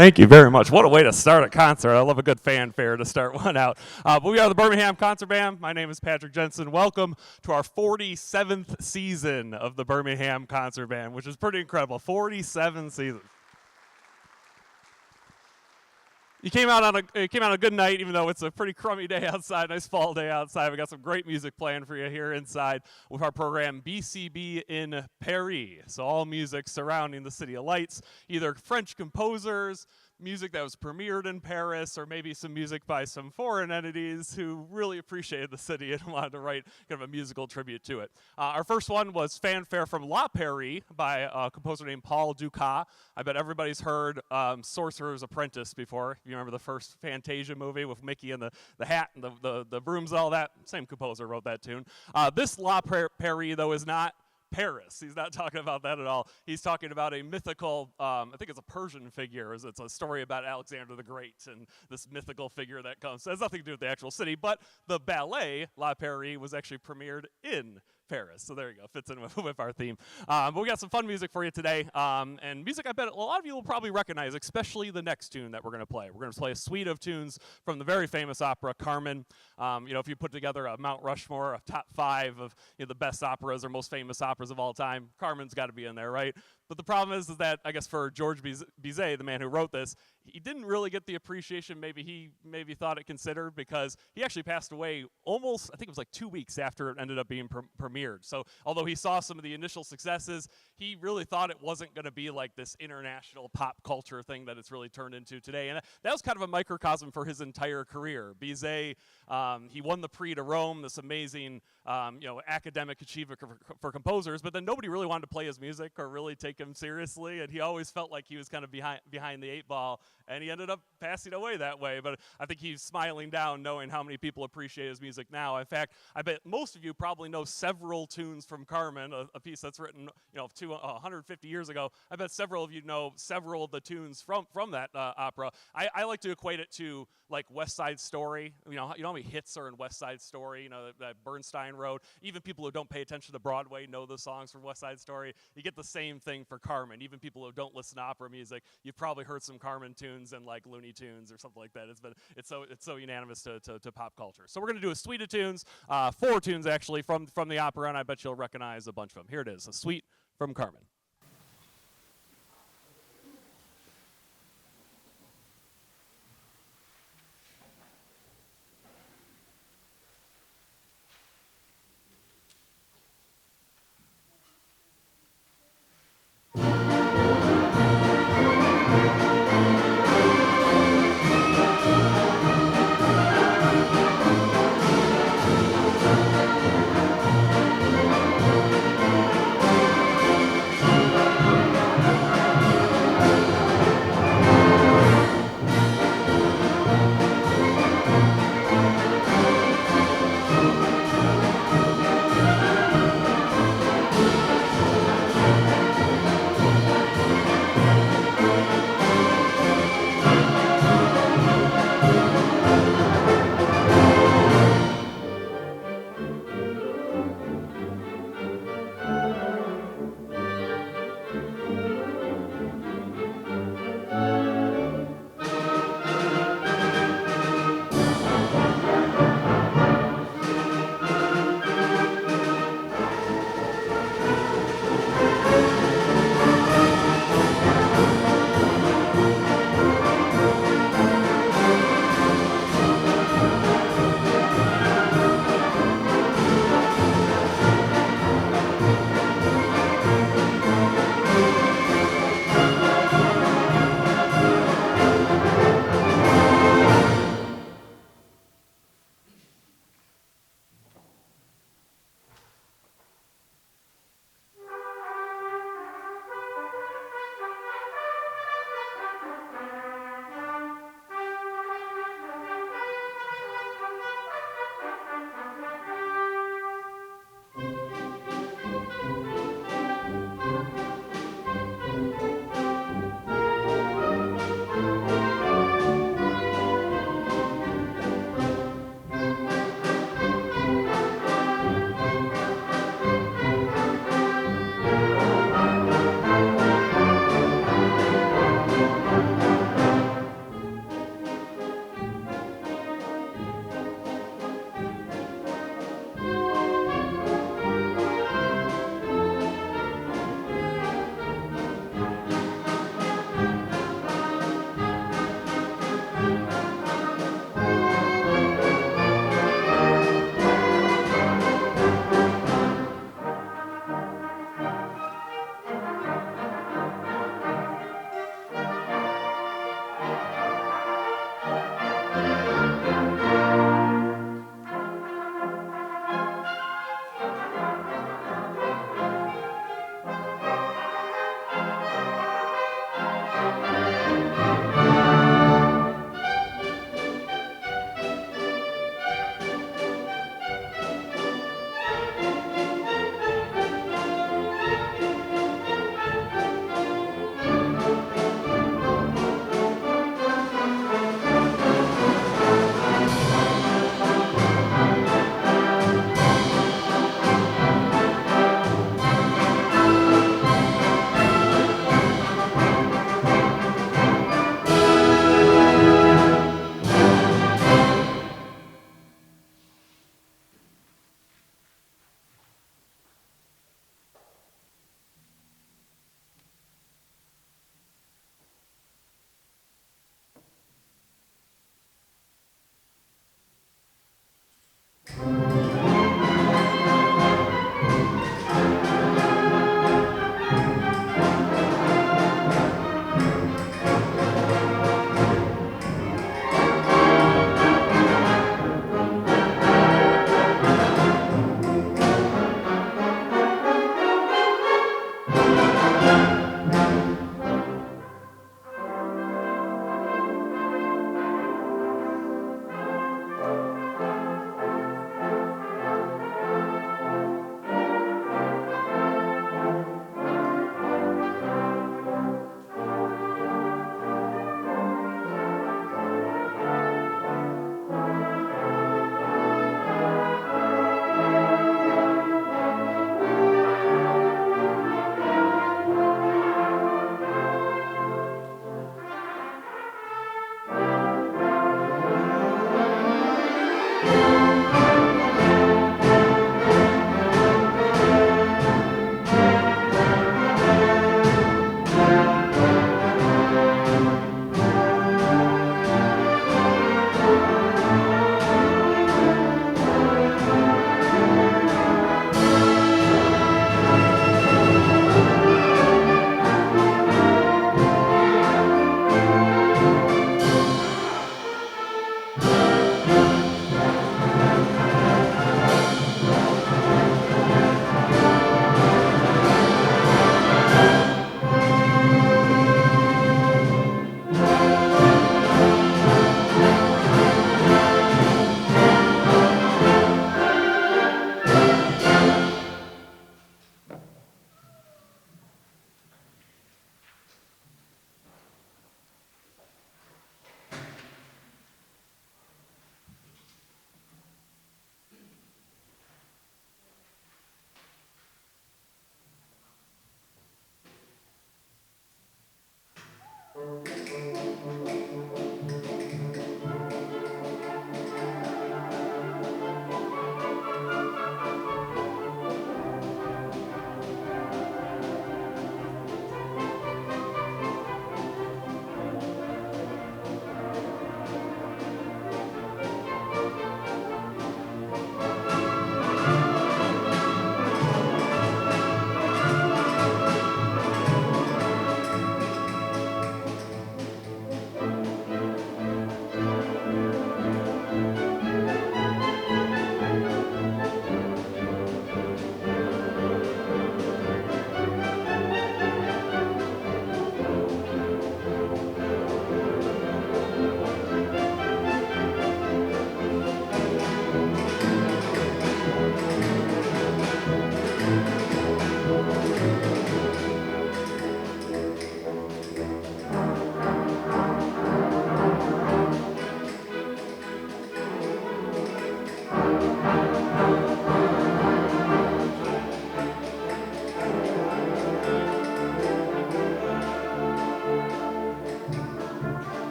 Thank you very much. What a way to start a concert. I love a good fanfare to start one out. But we are the Birmingham Concert Band. My name is Patrick Jensen. Welcome to our 47th season of the Birmingham Concert Band, which is pretty incredible. 47 seasons. You came out on a good night, even though it's a pretty crummy day outside, nice fall day outside. We got some great music playing for you here inside with our program BCB in Peri. So all music surrounding the City of Lights, either French composers, music that was premiered in Paris, or maybe some music by some foreign entities who really appreciated the city and wanted to write kind of a musical tribute to it. Our first one was Fanfare from La Paree by a composer named Paul Dukas. I bet everybody's heard Sorcerer's Apprentice before. If you remember the first Fantasia movie with Mickey and the hat and the brooms, all that, same composer wrote that tune. This La Paree, though, is not Paris. He's not talking about that at all. He's talking about a mythical, I think it's a Persian figure. It's a story about Alexander the Great and this mythical figure that comes. It has nothing to do with the actual city, but the ballet, La Paree, was actually premiered in Paris. So there you go, fits in with our theme. But we got some fun music for you today, and music I bet a lot of you will probably recognize, especially the next tune that we're going to play. We're going to play a suite of tunes from the very famous opera Carmen. If you put together a Mount Rushmore, a top 5 of the best operas or most famous operas of all time, Carmen's got to be in there, right? But the problem is that, I guess for George Bizet, the man who wrote this, he didn't really get the appreciation he thought it considered, because he actually passed away almost, I think it was like 2 weeks after it ended up being premiered. So although he saw some of the initial successes, he really thought it wasn't going to be like this international pop culture thing that it's really turned into today. And that was kind of a microcosm for his entire career. Bizet, he won the Prix de Rome, this amazing academic achievement for composers, but then nobody really wanted to play his music or really take him seriously, and he always felt like he was kind of behind the 8 ball, and he ended up passing away that way. But I think he's smiling down knowing how many people appreciate his music now. In fact, I bet most of you probably know several tunes from Carmen, a piece that's written 150 years ago. I bet several of you know several of the tunes from that opera. I like to equate it to like West Side Story. You know how many hits are in West Side Story, that Bernstein wrote. Even people who don't pay attention to Broadway know the songs from West Side Story. You get the same thing for Carmen. Even people who don't listen to opera music, you've probably heard some Carmen tunes and like Looney Tunes or something like that. It's so unanimous to pop culture. So we're going to do a suite of tunes, 4 tunes actually from the opera, and I bet you'll recognize a bunch of them. Here it is, a suite from Carmen.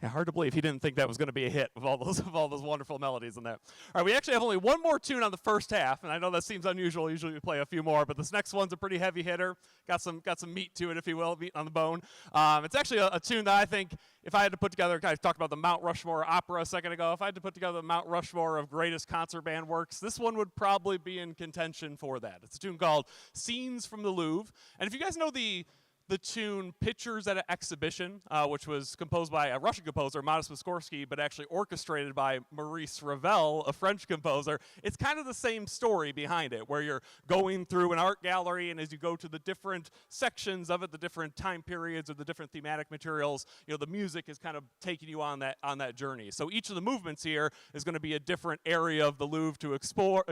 hard to believe he didn't think that was going to be a hit with all those wonderful melodies in that. All right, we actually have only one more tune on the first half, and I know that seems unusual. Usually we play a few more, but this next one's a pretty heavy hitter. Got some meat to it, if you will, meat on the bone. It's actually a tune that I think, if I had to put together, I talked about the Mount Rushmore opera a second ago. If I had to put together the Mount Rushmore of greatest concert band works, this one would probably be in contention for that. It's a tune called Scenes from the Louvre. And if you guys know the tune Pictures at an Exhibition, which was composed by a Russian composer, Modest Mussorgsky, but actually orchestrated by Maurice Ravel, a French composer. It's kind of the same story behind it, where you're going through an art gallery, and as you go to the different sections of it, the different time periods or the different thematic materials, the music is kind of taking you on that journey. So each of the movements here is going to be a different area of the Louvre to explore,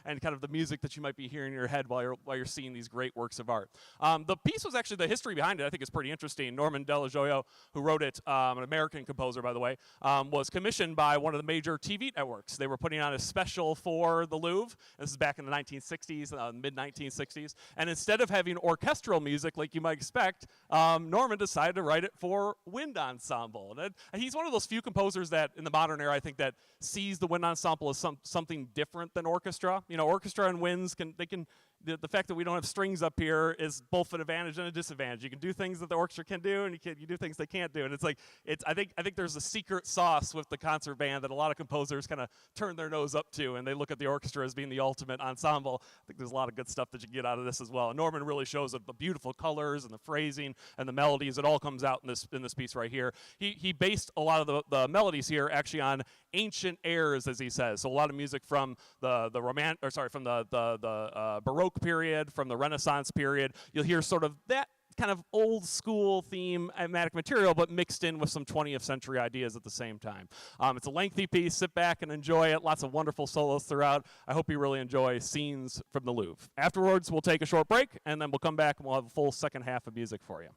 and kind of the music that you might be hearing in your head while you're seeing these great works of art. The piece was actually, the history behind it, I think, is pretty interesting. Dello, Joio, who wrote it, an American composer, by the way, was commissioned by one of the major TV networks. They were putting on a special for the Louvre. This is back in the 1960s, mid-1960s. And instead of having orchestral music like you might expect, Norman decided to write it for wind ensemble. And he's one of those few composers that, in the modern era, I think, that sees the wind ensemble as something different than orchestra. Orchestra and winds the fact that we don't have strings up here is both an advantage and a disadvantage. You can do things that the orchestra can do, and you do things they can't do. And I think there's a secret sauce with the concert band that a lot of composers kind of turn their nose up to, and they look at the orchestra as being the ultimate ensemble. I think there's a lot of good stuff that you get out of this as well. And Norman really shows the beautiful colors and the phrasing and the melodies. It all comes out in this piece right here. He based a lot of the melodies here actually on ancient airs, as he says. So a lot of music from the Baroque period, from the Renaissance period. You'll hear sort of that kind of old school thematic material, but mixed in with some 20th century ideas at the same time. It's a lengthy piece. Sit back and enjoy it. Lots of wonderful solos throughout. I hope you really enjoy Scenes from the Louvre. Afterwards, we'll take a short break, and then we'll come back and we'll have a full second half of music for you.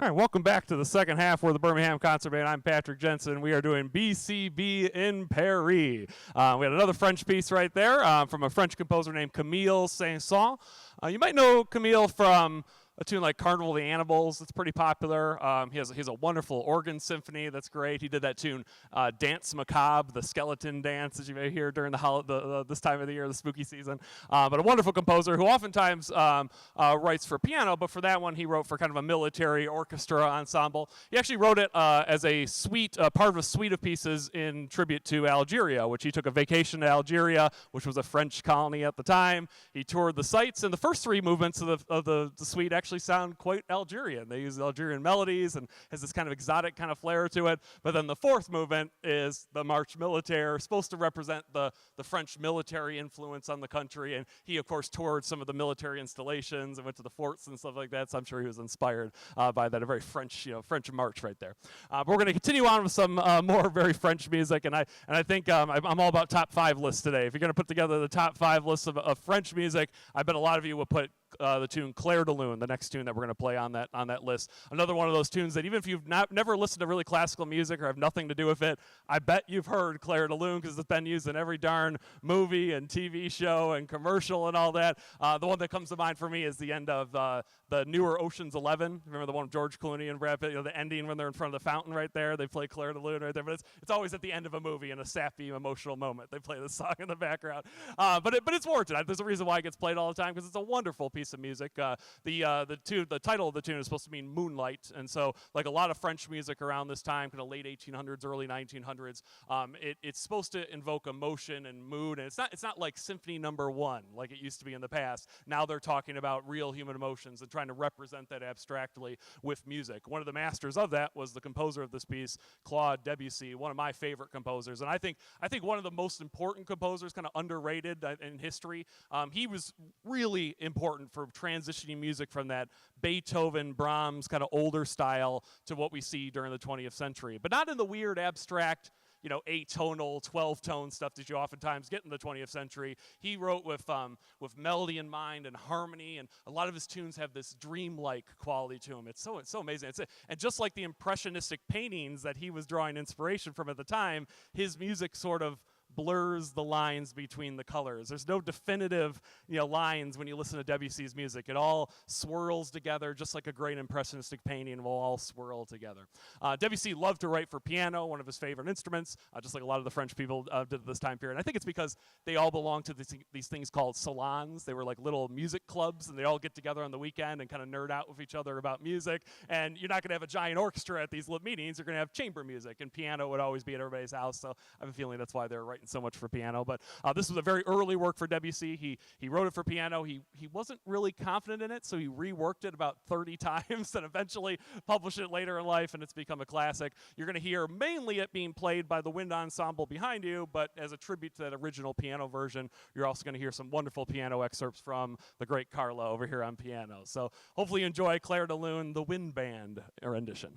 All right, welcome back to the second half. We're the Birmingham Concert Band. I'm Patrick Jensen. We are doing BCB in Peri. We had another French piece right there from a French composer named Camille Saint-Saëns. You might know Camille from a tune like Carnival of the Animals. It's pretty popular. He has a wonderful organ symphony that's great. He did that tune, Dance Macabre, the skeleton dance that you may hear during this time of the year, the spooky season. But a wonderful composer who oftentimes writes for piano, but for that one he wrote for kind of a military orchestra ensemble. He actually wrote it as a suite, part of a suite of pieces in tribute to Algeria, which he took a vacation to Algeria, which was a French colony at the time. He toured the sites, and the first three movements of the suite actually sound quite Algerian. They use Algerian melodies and has this kind of exotic kind of flair to it. But then the fourth movement is the Marche Militaire, supposed to represent the French military influence on the country. And he, of course, toured some of the military installations and went to the forts and stuff like that. So I'm sure he was inspired by that. A very French, French march right there. But we're going to continue on with some more very French music. And I think I'm all about top 5 lists today. If you're going to put together the top 5 lists of French music, I bet a lot of you will put the tune Clare de Lune, the next tune that we're going to play on that list. Another one of those tunes that even if you've never listened to really classical music or have nothing to do with it, I bet you've heard Clare de Lune because it's been used in every darn movie and TV show and commercial and all that. The one that comes to mind for me is the end of the newer Ocean's 11. Remember the one with George Clooney and Brad Pitt? The ending when they're in front of the fountain right there. They play Clare de Lune right there. But it's always at the end of a movie in a sappy, emotional moment. They play this song in the background. But it's warranted. There's a reason why it gets played all the time because it's a wonderful piece of music. The title of the tune is supposed to mean moonlight, and so like a lot of French music around this time, kind of late 1800s, early 1900s, it's supposed to invoke emotion and mood, and it's not like Symphony Number 1 like it used to be in the past. Now they're talking about real human emotions and trying to represent that abstractly with music. One of the masters of that was the composer of this piece, Claude Debussy, one of my favorite composers, and I think one of the most important composers, kind of underrated in history. He was really important for transitioning music from that Beethoven, Brahms kind of older style to what we see during the 20th century, but not in the weird abstract, atonal, 12-tone stuff that you oftentimes get in the 20th century. He wrote with melody in mind and harmony, and a lot of his tunes have this dreamlike quality to them. It's so amazing. And just like the impressionistic paintings that he was drawing inspiration from at the time, his music sort of blurs the lines between the colors. There's no definitive, lines when you listen to Debussy's music. It all swirls together just like a great impressionistic painting will all swirl together. Debussy loved to write for piano, one of his favorite instruments, just like a lot of the French people did at this time period. And I think it's because they all belonged to these things called salons. They were like little music clubs, and they all get together on the weekend and kind of nerd out with each other about music. And you're not going to have a giant orchestra at these meetings. You're going to have chamber music, and piano would always be at everybody's house. So I have a feeling that's why they're writing writing so much for piano. But this was a very early work for Debussy. He wrote it for piano. He wasn't really confident in it, so he reworked it about 30 times and eventually published it later in life, and it's become a classic. You're going to hear mainly it being played by the wind ensemble behind you, but as a tribute to that original piano version, you're also going to hear some wonderful piano excerpts from the great Carla over here on piano. So hopefully you enjoy Clare de Lune, the wind band rendition.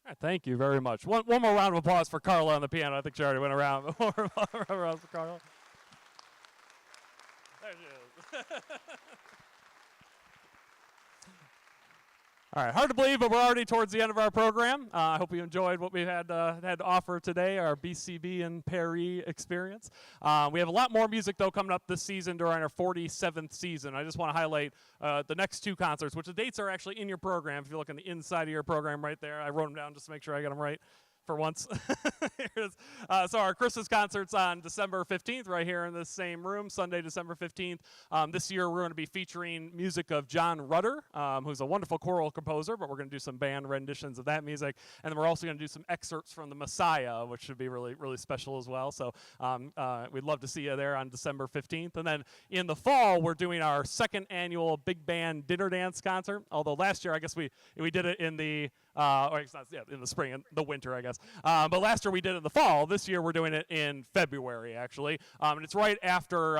All right, thank you very much. One more round of applause for Carla on the piano. I think she already went around. One more round of applause for Carla. There she is. All right, hard to believe, but we're already towards the end of our program. I hope you enjoyed what we had to offer today, our BCB and Peri experience. We have a lot more music, though, coming up this season during our 47th season. I just want to highlight the next two concerts, which the dates are actually in your program. If you look on the inside of your program right there, I wrote them down just to make sure I got them right. For once. So our Christmas concert's on December 15th right here in this same room, Sunday, December 15th. This year we're going to be featuring music of John Rutter, who's a wonderful choral composer, but we're going to do some band renditions of that music. And then we're also going to do some excerpts from the Messiah, which should be really, really special as well. So we'd love to see you there on December 15th. And then in the fall, we're doing our second annual big band dinner dance concert. Although last year, I guess we did it in the or it's not, in the spring and the winter, I guess. But last year we did it in the fall. This year we're doing it in February, actually. And it's right after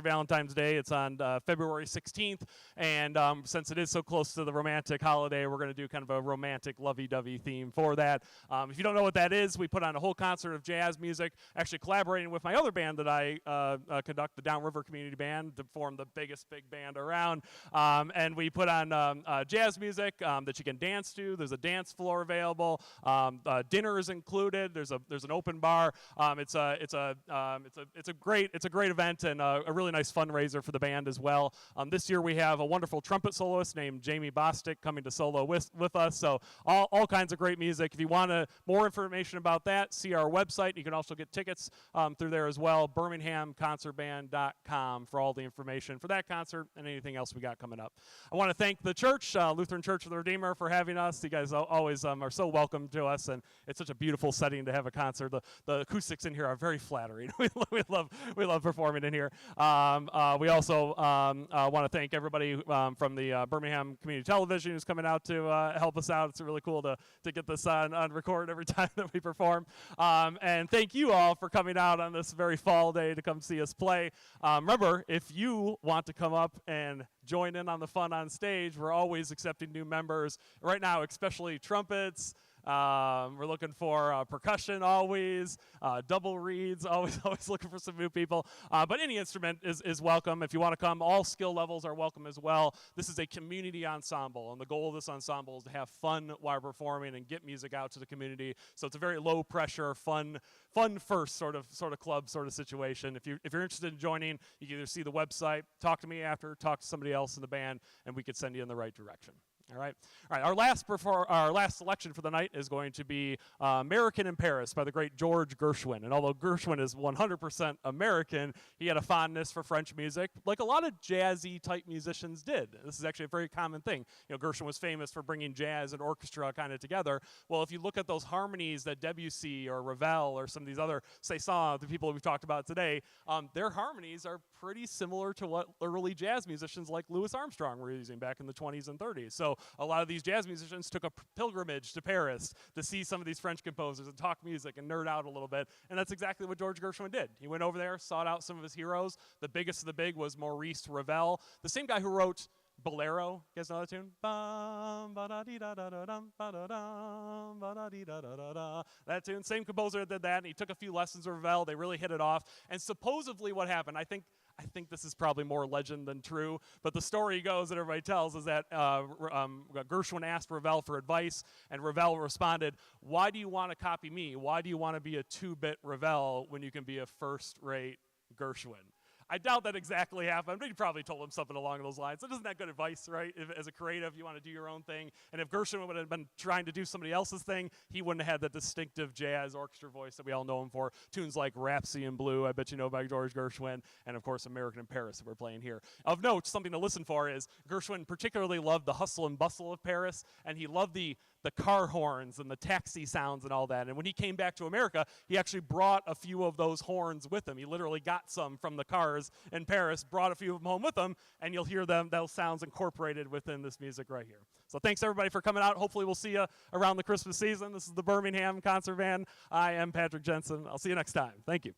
Valentine's Day. It's on February 16th. And since it is so close to the romantic holiday, we're going to do kind of a romantic lovey-dovey theme for that. If you don't know what that is, we put on a whole concert of jazz music, actually collaborating with my other band that I conduct, the Downriver Community Band, to form the biggest big band around. And we put on jazz music that you can dance to. There's a dance floor available. Dinner is included. There's an open bar. It's a great event and a really nice fundraiser for the band as well. This year we have a wonderful trumpet soloist named Jamie Bostic coming to solo with us. So all kinds of great music. If you want more information about that, see our website. You can also get tickets through there as well. BirminghamConcertBand.com for all the information for that concert and anything else we got coming up. I want to thank the church, Lutheran Church of the Redeemer, for having us. You guys always are so welcome to us, and it's such a beautiful setting to have a concert. The acoustics in here are very flattering. we love performing in here. We also want to thank everybody from the Birmingham Community Television who's coming out to help us out. It's really cool to get this on record every time that we perform. And thank you all for coming out on this very fall day to come see us play. Remember, if you want to come up and join in on the fun on stage, we're always accepting new members. Right now, especially trumpets. We're looking for percussion always, double reeds, always looking for some new people. But any instrument is welcome. If you want to come, all skill levels are welcome as well. This is a community ensemble, and the goal of this ensemble is to have fun while performing and get music out to the community. So it's a very low pressure, fun first sort of club sort of situation. If you're interested in joining, you can either see the website, talk to me after, talk to somebody else in the band, and we could send you in the right direction. All right. Our last selection for the night is going to be "American in Paris" by the great George Gershwin. And although Gershwin is 100% American, he had a fondness for French music, like a lot of jazzy type musicians did. This is actually a very common thing. Gershwin was famous for bringing jazz and orchestra kind of together. Well, if you look at those harmonies that Debussy or Ravel or some of these other Saint-Saëns, the people we've talked about today, their harmonies are pretty similar to what early jazz musicians like Louis Armstrong were using back in the 20s and 30s. So a lot of these jazz musicians took a pilgrimage to Paris to see some of these French composers and talk music and nerd out a little bit. And that's exactly what George Gershwin did. He went over there, sought out some of his heroes. The biggest of the big was Maurice Ravel, the same guy who wrote Bolero. You guys know that tune? That tune, same composer that did that, and he took a few lessons of Ravel. They really hit it off. And supposedly what happened, I think this is probably more legend than true, but the story goes that everybody tells is that Gershwin asked Ravel for advice, and Ravel responded, "Why do you want to copy me? Why do you want to be a two-bit Ravel when you can be a first-rate Gershwin?" I doubt that exactly happened, but he probably told him something along those lines. So isn't that good advice, right? If, as a creative, you want to do your own thing. And if Gershwin would have been trying to do somebody else's thing, he wouldn't have had that distinctive jazz orchestra voice that we all know him for. Tunes like Rhapsody in Blue, I bet you know, by George Gershwin, and of course, American in Paris that we're playing here. Of note, something to listen for is Gershwin particularly loved the hustle and bustle of Paris, and he loved the car horns and the taxi sounds and all that. And when he came back to America, he actually brought a few of those horns with him. He literally got some from the cars in Paris, brought a few of them home with him, and you'll hear those sounds incorporated within this music right here. So thanks everybody for coming out. Hopefully we'll see you around the Christmas season. This is the Birmingham Concert Band. I am Patrick Jensen. I'll see you next time. Thank you.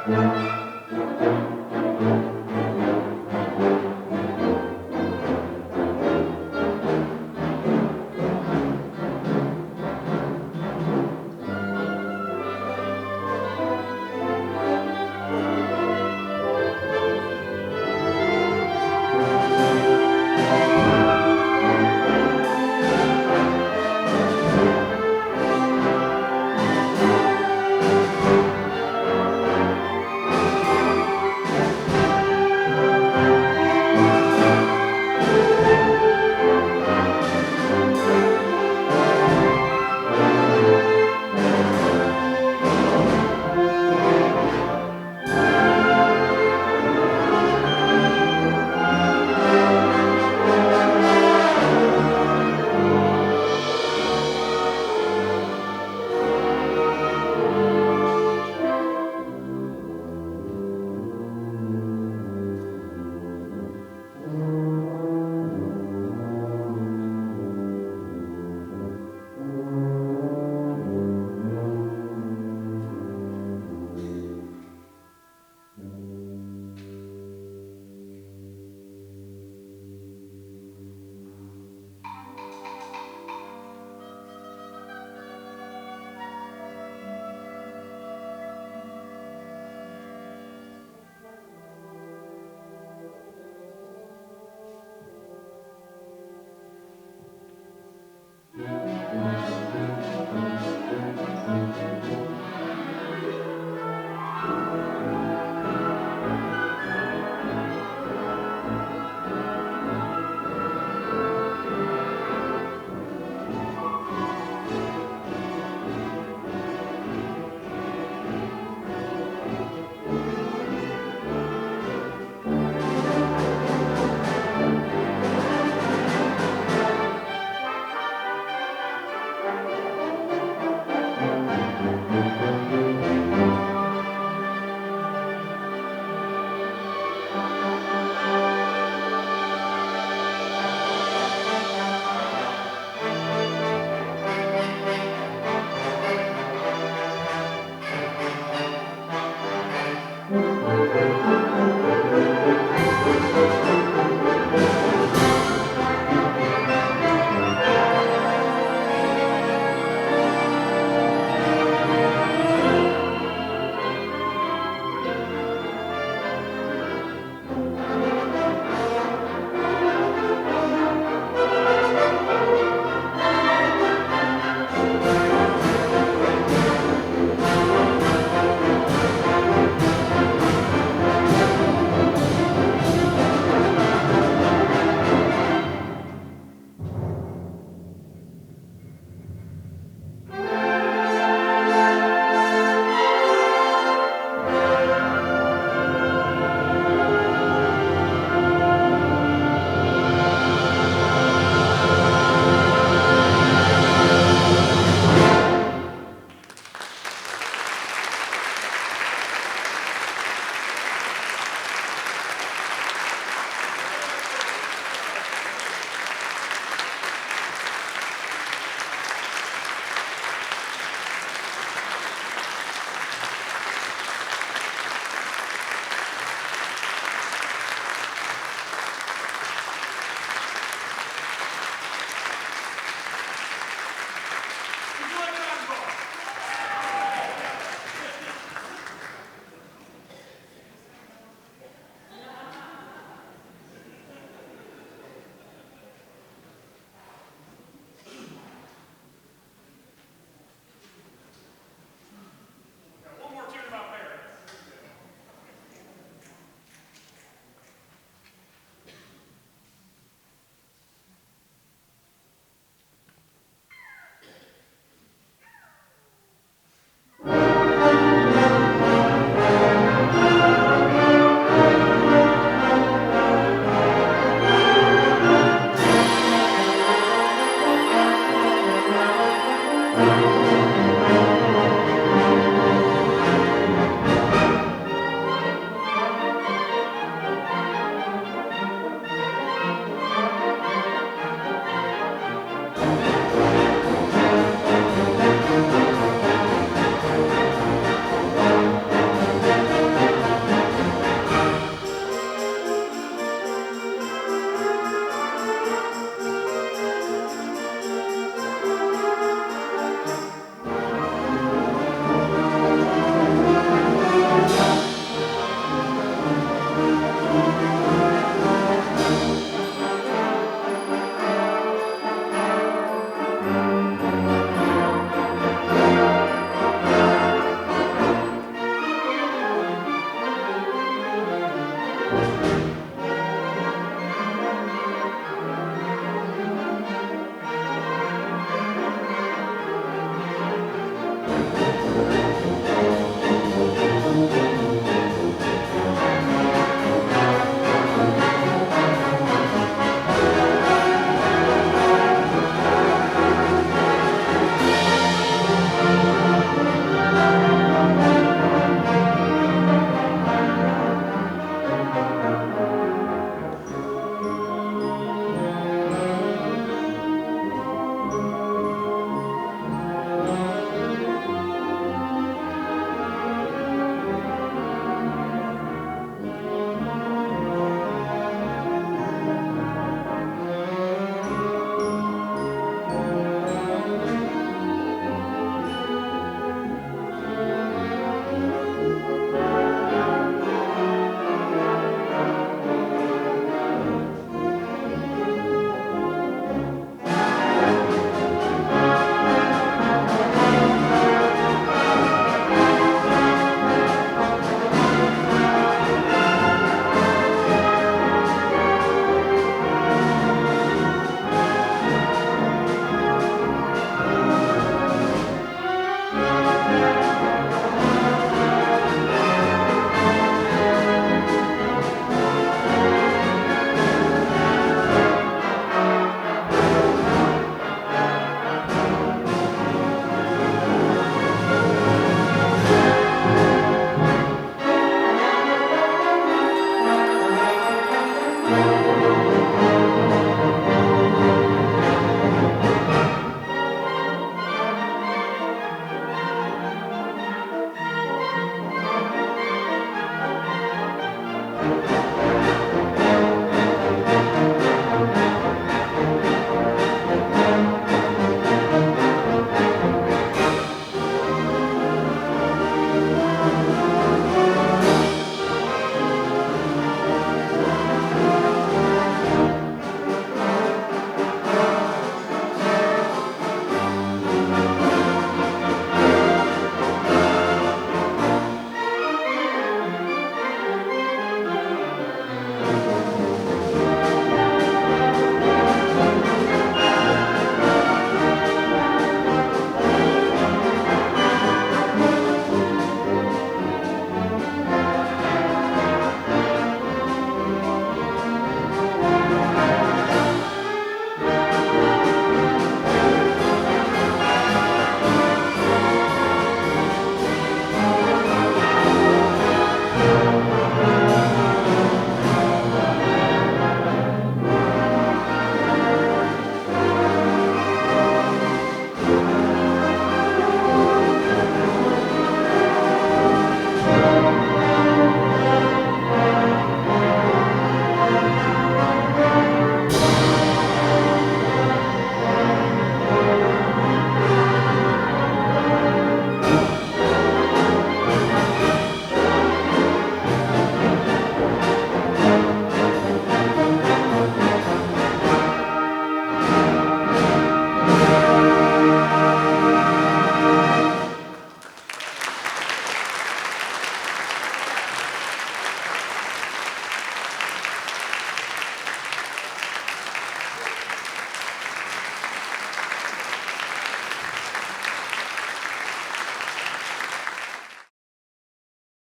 Thank you.